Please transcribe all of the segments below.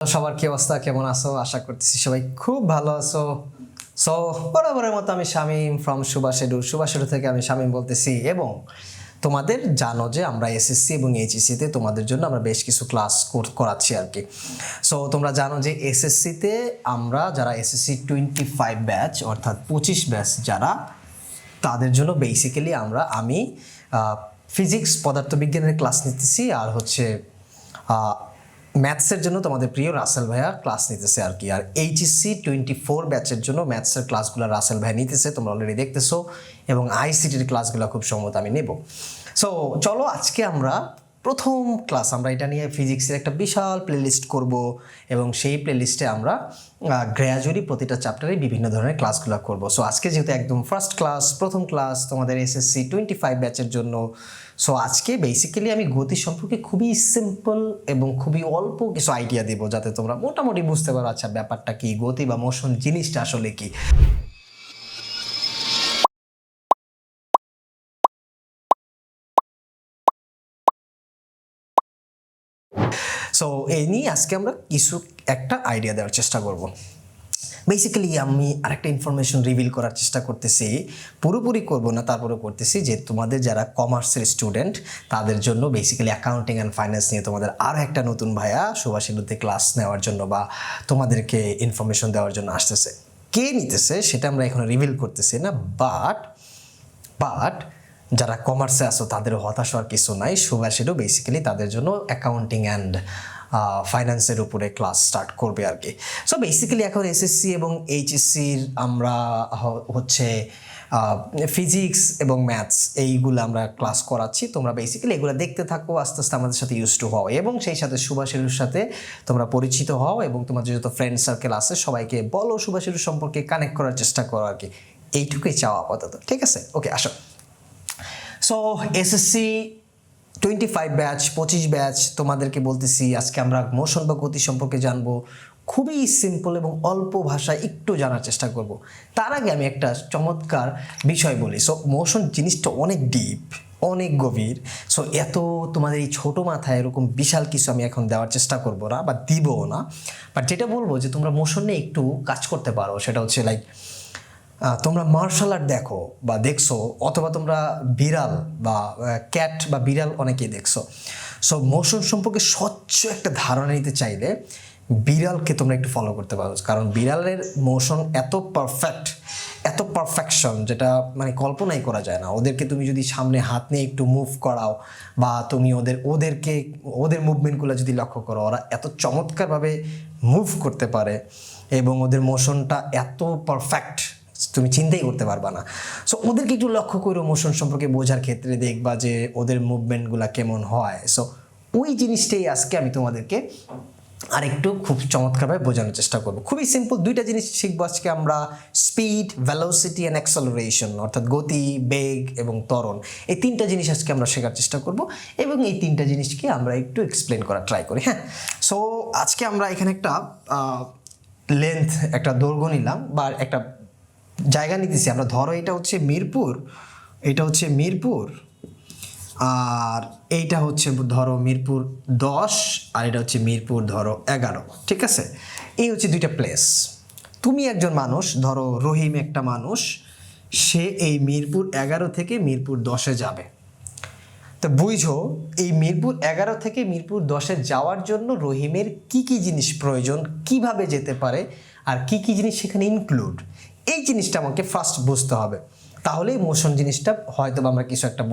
সবার কি অবস্থা, কেমন আছো? আশা করতেছি সবাই খুব ভালো আছো। সো বরাবরের মতো আমি শামীম ফ্রম সুভাষেডু থেকে আমি শামীম বলতেছি। এবং তোমাদের জানো যে আমরা এসএসসি এবং এইচএসসিতে তোমাদের জন্য আমরা বেশ কিছু ক্লাস করাচ্ছি আর কি। সো তোমরা জানো যে এসএসসিতে আমরা যারা এসএসসি 25 ব্যাচ অর্থাৎ 25 ব্যাচ যারা, তাদের জন্য বেসিক্যালি আমি ফিজিক্স পদার্থবিজ্ঞানের ক্লাস নিতেছি, আর হচ্ছে ম্যাথসের জন্য তোমাদের প্রিয় রাসেল ভাইয়া ক্লাস নিতেছে আর কি। আর এইচএসসি 24 ব্যাচের জন্য ম্যাথসের ক্লাসগুলো রাসেল ভাইয়া নিতেছে, তোমরা অলরেডি দেখতেছো, এবং আইসিটির ক্লাসগুলো খুব সম্ভবত আমি নেব। সো চলো আজকে আমরা প্রথম ক্লাস, আমরা এটা নিয়ে ফিজিক্সের একটা বিশাল প্লেলিস্ট করব, এবং সেই প্লেলিস্টে আমরা গ্র্যাজুয়ালি প্রতিটা চ্যাপ্টারে বিভিন্ন ধরনের ক্লাসগুলো করব। সো আজকে যেহেতু একদম ফার্স্ট ক্লাস, প্রথম ক্লাস তোমাদের এসএসসি 25 ব্যাচের জন্য, সো আজকে বেসিক্যালি আমি গতি সম্পর্কে খুবই সিম্পল এবং খুবই অল্প কিছু আইডিয়া দেবো, যাতে তোমরা মোটামুটি বুঝতে পারো আচ্ছা ব্যাপারটা কি, গতি বা মোশন জিনিসটা আসলে কি। সো এই নিয়ে আজকে আমরা একটা আইডিয়া দেওয়ার চেষ্টা করব। বেসিক্যালি আমি আরেকটা ইনফরমেশন রিভিল করার চেষ্টা করতেছি, পুরোপুরি করব না, তারপরে করতেছি যে তোমাদের যারা কমার্সের স্টুডেন্ট তাদের জন্য বেসিক্যালি অ্যাকাউন্টিং অ্যান্ড ফাইন্যান্স নিয়ে তোমাদের আরও একটা নতুন ভাইয়া সুভাষেডুতে ক্লাস নেওয়ার জন্য বা তোমাদেরকে ইনফরমেশন দেওয়ার জন্য আসতেছে। কে নিতেছে সেটা আমরা এখন রিভিল করতেছি না, বাট যারা কমার্সে আসো তাদেরও হতাশ হওয়ার কিছু নাই। সুভাষেডু বেসিক্যালি তাদের জন্য অ্যাকাউন্টিং অ্যান্ড ফাইন্যান্সের উপরে ক্লাস স্টার্ট করবে আর কি। সো বেসিক্যালি এখন এসএসসি এবং এইচএসসির আমরা হচ্ছে ফিজিক্স এবং ম্যাথস এইগুলো আমরা ক্লাস করাচ্ছি। তোমরা বেসিক্যালি এগুলো দেখতে থাকো, আস্তে আস্তে আমাদের সাথে ইউজ টু হও, এবং সেই সাথে সুভাষেডুর সাথে তোমরা পরিচিত হও, এবং তোমাদের যত ফ্রেন্ড সার্কেল আছে সবাইকে বলো সুভাষেডু সম্পর্কে, কানেক্ট করার চেষ্টা করো আর কি। এইটুকুই চাওয়া আপাতত, ঠিক আছে? ওকে, আসো। সো এসএসসি 25 ব্যাচ 25 ব্যাচ তোমাদেরকে বলতেছি, আজকে আমরা মোশন বা গতি সম্পর্কে জানবো। খুবই সিম্পল এবং অল্প ভাষায় একটু জানার চেষ্টা করব। তার আগে আমি একটা চমৎকার বিষয় বলি। সো মোশন জিনিসটা অনেক ডিপ, অনেক গভীর। সো এত তোমাদের এই ছোটো মাথায় এরকম বিশাল কিছু আমি এখন দেওয়ার চেষ্টা করবো না বা দিবও না, বাট যেটা বলবো যে তোমরা মোশন নিয়ে একটু কাজ করতে পারো, সেটা হচ্ছে লাইক তোমরা মার্শাল আর্ট দেখো বা দেখছো, অথবা তোমরা বিড়াল বা ক্যাট বা বিড়াল অনেকেই দেখছো। সো মোশন সম্পর্কে স্বচ্ছ একটা ধারণা নিতে চাইলে বিড়ালকে তোমরা একটু ফলো করতে পারো, কারণ বিড়ালের মোশন এত পারফেকশন যেটা মানে কল্পনাই করা যায় না। ওদেরকে তুমি যদি সামনে হাত নিয়ে একটু মুভ করাও, বা তুমি ওদের মুভমেন্টগুলো যদি লক্ষ্য করো, ওরা এত চমৎকারভাবে মুভ করতে পারে এবং ওদের মোশনটা এত পারফেক্ট তুমি চিন্তাই করতে পারবা না। সো ওদেরকে একটু লক্ষ্য করো, মোশন সম্পর্কে বোঝার ক্ষেত্রে দেখবা যে ওদের মুভমেন্টগুলো কেমন হয়। সো ওই জিনিসটাই আজকে আমি তোমাদেরকে আরেকটু খুব চমৎকারভাবে বোঝানোর চেষ্টা করব। খুবই সিম্পল দুইটা জিনিস শিখবো আজকে আমরা, স্পিড, ভেলোসিটি অ্যান্ড অ্যাক্সেলারেশন, অর্থাৎ গতি, বেগ এবং ত্বরণ। এই তিনটা জিনিস আজকে আমরা শেখার চেষ্টা করব, এবং এই তিনটা জিনিসকে আমরা একটু এক্সপ্লেন করার ট্রাই করি। হ্যাঁ, সো আজকে আমরা এখানে একটা দৈর্ঘ্য নিলাম বা একটা জায়গা নিতেছি আমরা। ধরো এটা হচ্ছে মিরপুর, আর এইটা হচ্ছে ধরো মিরপুর 10, আর এটা হচ্ছে মিরপুর ধরো 11, ঠিক আছে? এই হচ্ছে দুইটা প্লেস। তুমি একজন মানুষ, ধরো রহিম একটা মানুষ, সে এই মিরপুর 11 থেকে মিরপুর 10-এ যাবে। তো বুঝো এই মিরপুর 11 থেকে মিরপুর 10-এ যাওয়ার জন্য রহিমের কি কি জিনিস প্রয়োজন, কিভাবে যেতে পারে, আর কি কি জিনিস সেখানে ইনক্লুড, এই জিনিসটা আমাকে ফার্স্ট বুঝতে হবে। তাহলেই মোশন জিনিসটা হয়তো আমরা কিছু একটা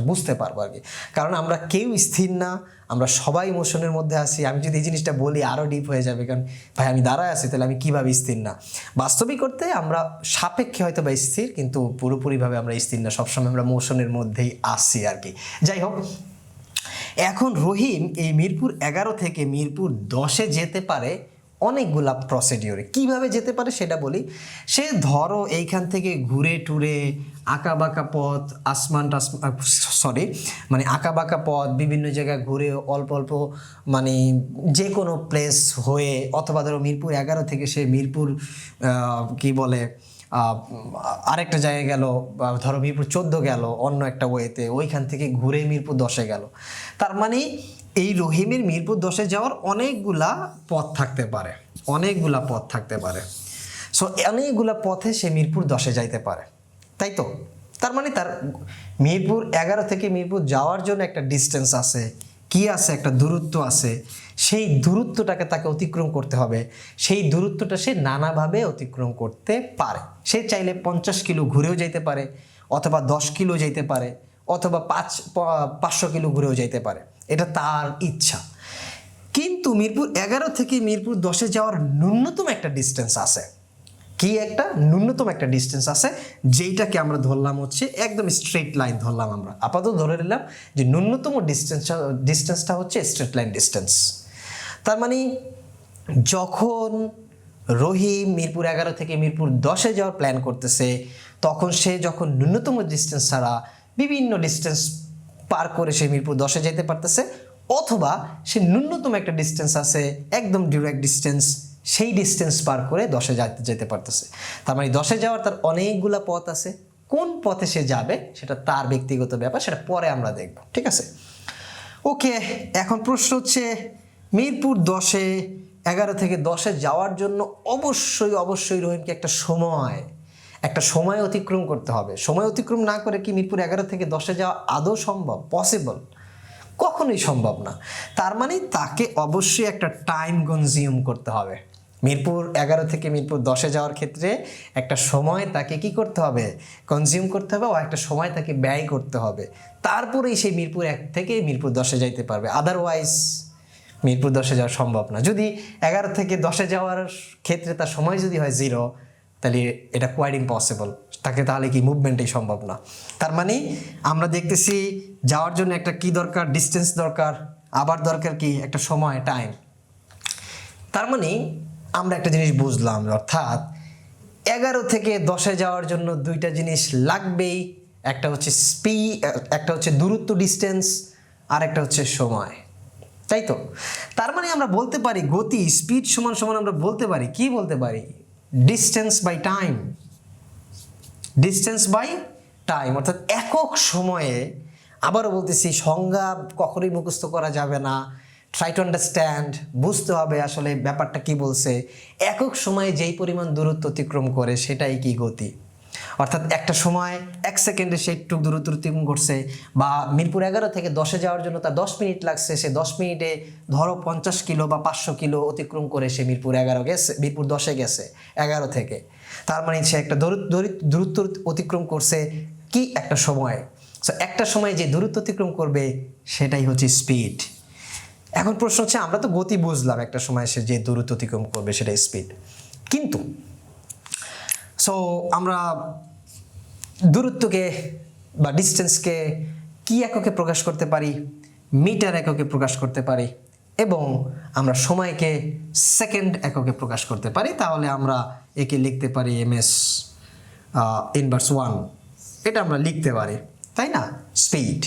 বুঝতে পারবো আর কি। কারণ আমরা কেউ স্থির না, আমরা সবাই মোশনের মধ্যে আছি। আমি যদি এই জিনিসটা বলি আরও ডিপ হয়ে যাবে, কারণ ভাই আমি দাঁড়ায় আছি, তাহলে আমি কীভাবে স্থির না? বাস্তবিক করতে আমরা সাপেক্ষে হয়তো বা স্থির, কিন্তু পুরোপুরিভাবে আমরা স্থির না, সবসময় আমরা মোশনের মধ্যেই আসি আর কি। যাই হোক, এখন রহিম এই মিরপুর 11 থেকে মিরপুর 10-এ যেতে পারে অনেকগুলা প্রসিডিওরে। কিভাবে যেতে পারে সেটা বলি। সে ধরো এইখান থেকে ঘুরে টুরে আঁকাবাঁকা পথ, আঁকাবাঁকা পথ, বিভিন্ন জায়গায় ঘুরে অল্প অল্প মানে যে কোনো প্লেস হয়ে, অথবা ধরো মিরপুর 11 থেকে সে মিরপুর আরেকটা জায়গায় গেল, বা ধরো মিরপুর 14 গেল অন্য একটা ওয়েতে, ওইখান থেকে ঘুরে মিরপুর 10-এ গেল। তার মানে এই রহিমের মিরপুর 10-এ যাওয়ার অনেকগুলা পথ থাকতে পারে, অনেকগুলা পথ থাকতে পারে। সো অনেকগুলা পথে সে মিরপুর 10-এ যাইতে পারে, তাই তো? তার মানে তার মিরপুর 11 থেকে মিরপুর যাওয়ার জন্য একটা ডিস্টেন্স আছে, কি আছে, একটা দূরত্ব আছে। সেই দূরত্বটাকে তাকে অতিক্রম করতে হবে। সেই দূরত্বটা সে নানাভাবে অতিক্রম করতে পারে। সে চাইলে 50 কিলো ঘুরেও যেতে পারে, অথবা 10 কিলো যেতে পারে, অথবা 500 কিলো ঘুরেও যেতে পারে, এটা তার ইচ্ছা। কিন্তু মিরপুর 11 থেকে মিরপুর 10-এ যাওয়ার ন্যূনতম একটা ডিস্টেন্স আছে। কি একটা ন্যূনতম একটা ডিস্টেন্স আছে, যেইটাকে আমরা ধরলাম হচ্ছে একদম স্ট্রেট লাইন ধরলাম। আমরা আপাতত ধরে নিলাম যে ন্যূনতম ডিস্টেন্সটা হচ্ছে স্ট্রেট লাইন ডিস্টেন্স। তার মানে যখন রহিম মিরপুর 11 থেকে মিরপুর 10-এ যাওয়ার প্ল্যান করতেছে, তখন সে যখন ন্যূনতম ডিস্টেন্স ছাড়া বিভিন্ন ডিস্টেন্স পার করে সে মিরপুর 10-এ যেতে পারতেছে, অথবা সে ন্যূনতম একটা ডিস্টেন্স আছে একদম ডিরেক্ট ডিস্টেন্স, সেই ডিস্টেন্স পার করে 10-এ যেতে পারতেছে। তার মানে 10-এ যাওয়ার তার অনেকগুলা পথ আছে। কোন পথে সে যাবে সেটা তার ব্যক্তিগত ব্যাপার, সেটা পরে আমরা দেখব, ঠিক আছে? ওকে, এখন প্রশ্ন হচ্ছে মিরপুর 10-এ 11 থেকে 10-এ যাওয়ার জন্য অবশ্যই রহিমকে একটা সময় অতিক্রম করতে হবে। সময় অতিক্রম না করে কি মিরপুর 11 থেকে 10-এ যাওয়া আদৌ সম্ভব? পসিবল? কখনোই সম্ভব না। তার মানে তাকে অবশ্যই একটা টাইম কনজিউম করতে হবে। মিরপুর 11 থেকে মিরপুর 10-এ যাওয়ার ক্ষেত্রে একটা সময় তাকে কি করতে হবে? কনজিউম করতে হবে, ও একটা সময় তাকে ব্যয় করতে হবে। তারপরেই সেই মিরপুর 1 থেকে মিরপুর 10-এ যাইতে পারবে। আদারওয়াইজ মিরপুর 10-এ যাওয়া সম্ভব না। যদি 11 থেকে 10-এ যাওয়ার ক্ষেত্রে তার সময় যদি হয় 0, তাহলে এটা কোয়াইট ইম্পসিবল। তাহলে কি মুভমেন্টই সম্ভব না। তার মানে আমরা দেখতেছি যাওয়ার জন্য একটা কি দরকার? ডিস্টেন্স দরকার, আবার দরকার কি? একটা সময়, টাইম। তার মানে আমরা একটা জিনিস বুঝলাম, অর্থাৎ 11 থেকে 10-এ যাওয়ার জন্য দুইটা জিনিস লাগবেই। একটা হচ্ছে একটা হচ্ছে দূরত্ব, ডিস্টেন্স, আর একটা হচ্ছে সময়, তাই তো? তার মানে আমরা বলতে পারি গতি, স্পিড সমান সমান আমরা বলতে পারি, কি বলতে পারি? Distance by time. Distance by time, অর্থাৎ একক সময়ে। আবারও বলতেছি, সংজ্ঞা কখনোই মুখস্থ করা যাবে না। ট্রাই টু আন্ডারস্ট্যান্ড, বুঝতে হবে আসলে ব্যাপারটা কি বলছে। একক সময়ে যেই পরিমাণ দূরত্ব অতিক্রম করে সেটাই কি গতি। অর্থাৎ একটা সময় 1 সেকেন্ডে সে একটু দূরত্ব অতিক্রম করছে, বা মিরপুর 11 থেকে 10-এ যাওয়ার জন্য তার 10 মিনিট লাগছে, সে 10 মিনিটে ধরো 50 কিলো বা 500 কিলো অতিক্রম করে সে মিরপুর 10-এ গেছে 11 থেকে। তার মানে সে একটা দূরত্ব অতিক্রম করছে কি একটা সময়। সো একটা সময় যে দূরত্ব অতিক্রম করবে সেটাই হচ্ছে স্পিড। এখন প্রশ্ন হচ্ছে, আমরা তো গতি বুঝলাম, একটা সময় সে যে দূরত্ব অতিক্রম করবে সেটাই স্পিড, কিন্তু আমরা দূরত্বকে বা ডিস্টেন্সকে কি এককে প্রকাশ করতে পারি? মিটার এককে প্রকাশ করতে পারি, এবং আমরা সময়কে সেকেন্ড এককে প্রকাশ করতে পারি। তাহলে আমরা একে লিখতে পারি ms ইনভার্স 1, এটা আমরা লিখতে পারি, তাই না? স্পিড।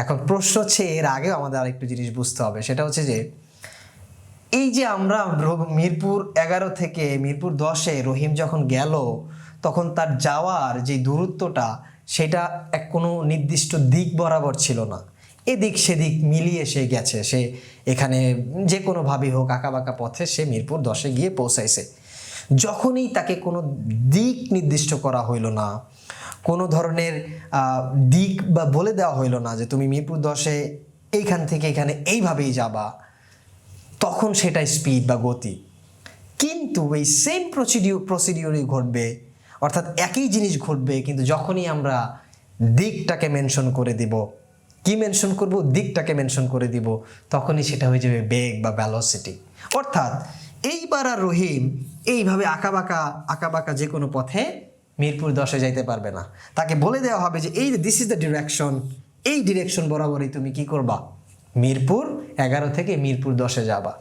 এখন প্রশ্ন হচ্ছে, এর আগেও আমাদের আরেকটু জিনিস বুঝতে হবে, সেটা হচ্ছে যে এই যে আমরা মিরপুর 11 থেকে মিরপুর 10-এ রহিম যখন গেল, তখন তার যাওয়ার যে দূরত্বটা সেটা কোনো নির্দিষ্ট দিক বরাবর ছিল না। এদিক সেদিক মিলিয়ে সে গেছে। সে এখানে যে কোনোভাবেই হোক আঁকাবাঁকা পথে সে মিরপুর 10-এ গিয়ে পৌঁছাইছে। যখনই তাকে কোনো দিক নির্দিষ্ট করা হইল না, কোনো ধরনের দিক বা বলে দেওয়া হইল না যে তুমি মিরপুর 10-এ এইখান থেকে এখানে এইভাবেই যাবা, তখন সেটাই স্পিড বা গতি। কিন্তু এই সেম প্রসিডিওরই ঘটবে, অর্থাৎ একই জিনিস ঘটবে, কিন্তু যখনই আমরা দিকটাকে মেনশন করে দিব। কি মেনশন করব? দিকটাকে মেনশন করে দিব, তখনই সেটা হয়ে যাবে বেগ বা ভেলোসিটি। অর্থাৎ এইবার আর রহিম এইভাবে আঁকাবাঁকা যে কোনো পথে মিরপুর 10-এ যাইতে পারবে না। তাকে বলে দেওয়া হবে যে দিস ইজ দ্য ডিরেকশন, এই ডিরেকশন বরাবরই তুমি কি করবা? মিরপুর 11 থেকে মিরপুর 10-এ যাবা।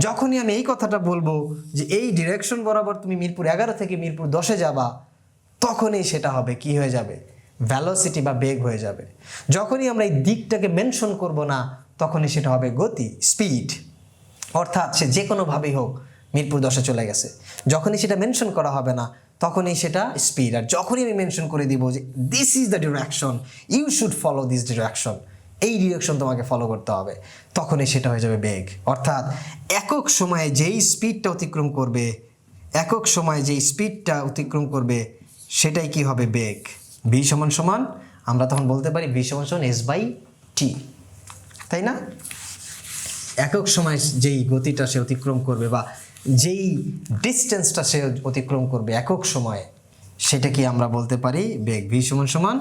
যখনই আমি এই কথাটা বলবো যে এই ডিরেকশন বরাবর তুমি মিরপুর 11 থেকে মিরপুর 10-এ যাবা, তখনই সেটা হবে কি হয়ে যাবে? ভেলোসিটি বা বেগ হয়ে যাবে। যখনই আমরা এই দিকটাকে মেনশন করব না, তখনই সেটা হবে গতি, স্পিড। অর্থাৎ সে যে কোনোভাবেই হোক মিরপুর 10-এ চলে গেছে। যখনই সেটা মেনশন করা হবে না, তখনই সেটা স্পিড। আর যখনই আমি মেনশন করে দিব যে this is the direction, you should follow this direction, এই ডিরেকশন তোমাকে ফলো করতে হবে, তখনই সেটা হয়ে যাবে বেগ। অর্থাৎ একক সময়ে যেই স্পিডটা অতিক্রম করবে, একক সময়ে যেই স্পিডটা অতিক্রম করবে সেটাই কি হবে? বেগ। ভি সমান সমান আমরা তখন বলতে পারি ভি সমান সমান এস বাই টি, তাই না? একক সময় যেই গতিটা সে অতিক্রম করবে বা যেই ডিস্টেন্সটা সে অতিক্রম করবে একক সময়ে, সেটা কি আমরা বলতে পারি বেগ। ভি সমান সমান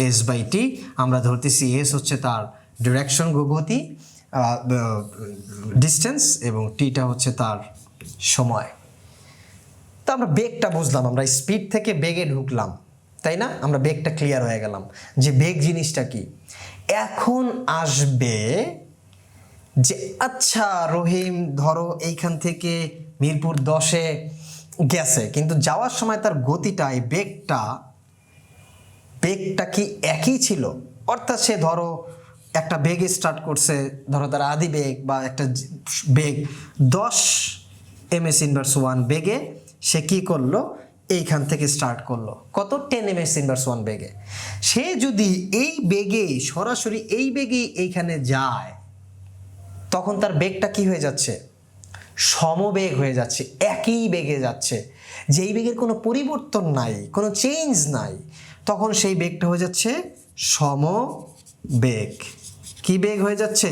এস বাই টি। আমরা ধরতেছি এস হচ্ছে তার ডিরেকশন গতি, ডিস্টেন্স, এবং টিটা হচ্ছে তার সময়। তো আমরা বেগটা বুঝলাম, আমরা স্পিড থেকে বেগে ঢুকলাম, তাই না? আমরা বেগটা ক্লিয়ার হয়ে গেলাম যে বেগ জিনিসটা কি। এখন আসবে যে আচ্ছা রহিম ধরো এইখান থেকে মিরপুর 10-এ গেছে, কিন্তু যাওয়ার সময় তার গতিটা, এই বেগটা কি একই ছিল? অর্থাৎ সে ধরো একটা বেগে স্টার্ট করছে, ধরো তার আদি বেগ বা একটা বেগ 10 ms ইনভার্স 1 বেগে সে কি করলো? এইখান থেকে স্টার্ট করলো কত? 10 ms ইনভার্স 1 বেগে। সে যদি এই বেগে সরাসরি এই বেগেই এইখানে যায়, তখন তার বেগটা কি হয়ে যাচ্ছে? সমবেগ হয়ে যাচ্ছে, একই বেগে যাচ্ছে, যেই বেগের কোনো পরিবর্তন নাই, কোনো চেঞ্জ নাই, তখন সেই বেগটা হয়ে যাচ্ছে সমবেগ। কি বেগ হয়ে যাচ্ছে?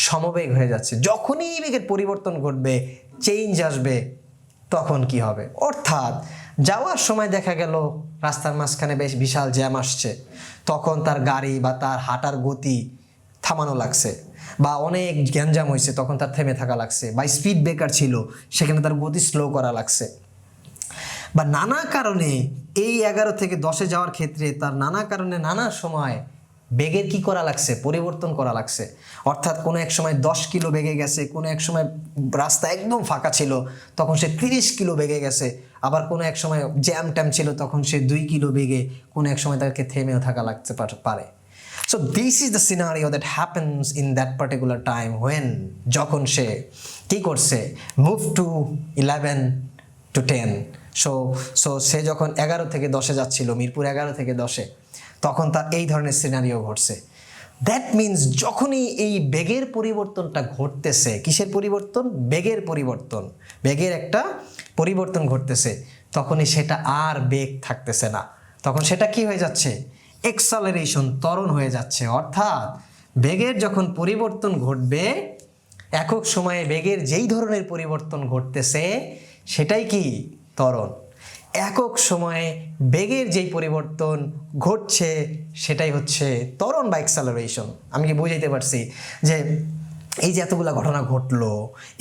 সমবেগ হয়ে যাচ্ছে। যখনই এই বেগের পরিবর্তন ঘটবে, চেঞ্জ আসবে, তখন কি হবে? অর্থাৎ যাওয়ার সময় দেখা গেল রাস্তার মাঝখানে বেশ বিশাল জ্যাম আসছে, তখন তার গাড়ি বা তার হাঁটার গতি থামানো লাগছে, বা অনেক গ্যাঞ্জাম হয়েছে তখন তার থেমে থাকা লাগছে, বা স্পিড ব্রেকার ছিল সেখানে তার গতি স্লো করা লাগছে, বা নানা কারণে এই 11 থেকে 10-এ যাওয়ার ক্ষেত্রে তার নানা কারণে নানা সময় বেগের কি করা লাগছে? পরিবর্তন করা লাগছে। অর্থাৎ কোনো এক সময় 10 কিলো বেগে গেছে, কোনো এক সময় রাস্তা একদম ফাঁকা ছিল তখন সে 30 কিলো বেগে গেছে, আবার কোনো এক সময় জ্যাম ট্যাম ছিল তখন সে 2 কিলো বেগে, কোনো এক সময় তাকে থেমেও থাকা লাগতে পারে। So this is the scenario that happens in that particular time when যখন সে কি করছে? move to 11 to 10. So সে যখন 11 থেকে 10-এ যাচ্ছিল, মিরপুর 11 থেকে 10-এ, তখন তার এই ধরনের সিনারিও ঘটছে। দ্যাট মিনস যখনই এই বেগের পরিবর্তনটা ঘটতেছে, কিসের পরিবর্তন? বেগের পরিবর্তন, বেগের একটা পরিবর্তন ঘটতেছে, তখনই সেটা আর বেগ থাকতেছে না, তখন সেটা কি হয়ে যাচ্ছে? এক্সেলারেশন, ত্বরণ হয়ে যাচ্ছে। অর্থাৎ বেগের যখন পরিবর্তন ঘটবে, একক সময়ে বেগের যেই ধরনের পরিবর্তন ঘটতেছে সেটাই কি? ত্বরণ। একক সময়ে বেগের যেই পরিবর্তন ঘটছে সেটাই হচ্ছে ত্বরণ বা এক্সেলারেশন। আমি কি বুঝাইতে পারছি যে এই যে এতগুলা ঘটনা ঘটলো,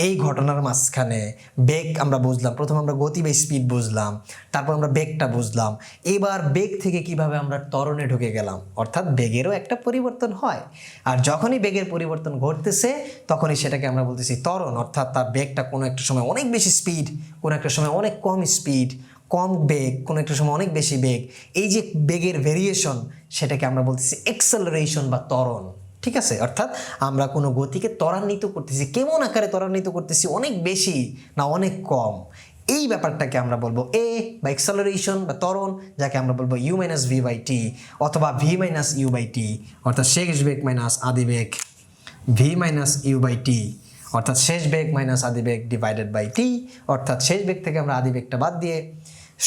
এই ঘটনার মাঝখানে বেগ আমরা বুঝলাম, প্রথম আমরা গতি বা স্পিড বুঝলাম, তারপর আমরা বেগটা বুঝলাম, এবার বেগ থেকে কিভাবে আমরা ত্বরণে ঢুকে গেলাম। অর্থাৎ বেগেরও একটা পরিবর্তন হয়, আর যখনই বেগের পরিবর্তন ঘটতেছে তখনই সেটাকে আমরা বলতেছি ত্বরণ। অর্থাৎ তার বেগটা কোনো একটা সময় অনেক বেশি স্পিড, কোনো একটা সময় অনেক কম স্পিড, কম বেগ, কোনো একটা সময় অনেক বেশি বেগ, এই যে বেগের ভেরিয়েশন সেটাকে আমরা বলতেছি এক্সেলারেশন বা ত্বরণ। ঠিক আছে? অর্থাৎ আমরা কোনো গতিকে ত্বরান্বিত করতেছি, কেমন আকারে ত্বরান্বিত করতেছি, অনেক বেশি না অনেক কম, এই ব্যাপারটাকে আমরা বলবো এ বা এক্সেলারেশন বা ত্বরণ, যাকে আমরা বলবো you minus V by T অথবা V minus you by T, অর্থাৎ শেষ বেগ মাইনাস আদি বেগ, V minus you by T অর্থাৎ শেষ বেগ মাইনাস আদি বেগ ডিভাইডেড বাই টি, অর্থাৎ শেষ বেগ থেকে আমরা আদি বেগটা বাদ দিয়ে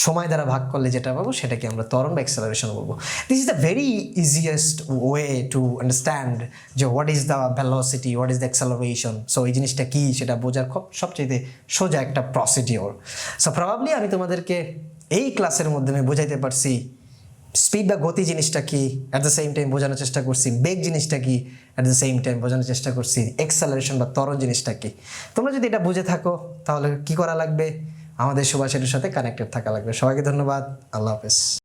সময় দ্বারা ভাগ করলে যেটা পাবো সেটাকে আমরা ত্বরণ বা এক্সেলারেশন বলবো। This is the very easiest way to understand যে what is the velocity, what is the acceleration. So এই জিনিসটা কী সেটা বোঝার সবচেয়ে সোজা একটা প্রসিডিওর। সো প্রবাবলি আমি তোমাদেরকে এই ক্লাসের মাধ্যমে বোঝাইতে পারছি স্পিড বা গতি জিনিসটা কি, অ্যাট দ্য সেম টাইম বোঝানোর চেষ্টা করছি বেগ জিনিসটা কি, অ্যাট দ্য সেম টাইম বোঝানোর চেষ্টা করছি এক্সেলারেশন বা ত্বরণ জিনিসটা কি। তোমরা যদি এটা বুঝে থাকো তাহলে কি করা লাগবে? আমাদের সুভাষের সাথে কানেক্টেড থাকা লাগবে। সবাইকে ধন্যবাদ। আল্লাহ হাফেজ।